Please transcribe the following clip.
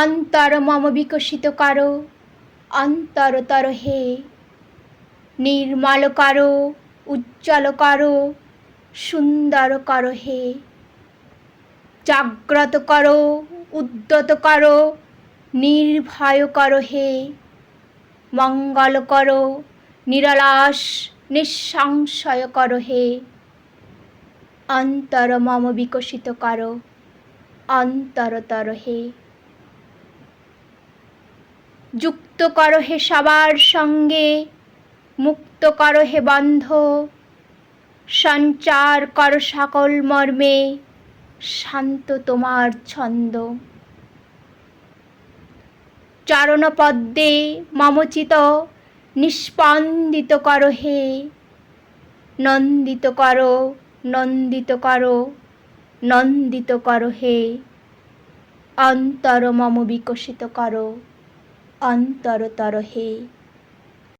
অন্তর মম বিকশিত করো, অন্তরতর হে। নির্মল করো, উজ্জ্বল করো, সুন্দর করো হে। জাগ্রত করো, উদ্যত করো, নির্ভয় করো হে। মঙ্গল করো, নিরলাস নিঃসংশয় করো হে। অন্তর মম বিকশিত করো, অন্তরতর হে। যুক্ত করো হে সবার সঙ্গে, মুক্ত করো হে বন্ধ। সঞ্চার করো সকল মর্মে, শান্ত তোমার ছন্দ। চরণপদ্মে মমচিত নিস্পন্দিত করো হে। নন্দিত করো, নন্দিত করো, নন্দিত করো হে। অন্তর মম বিকশিত করো, অন্তরতর হে।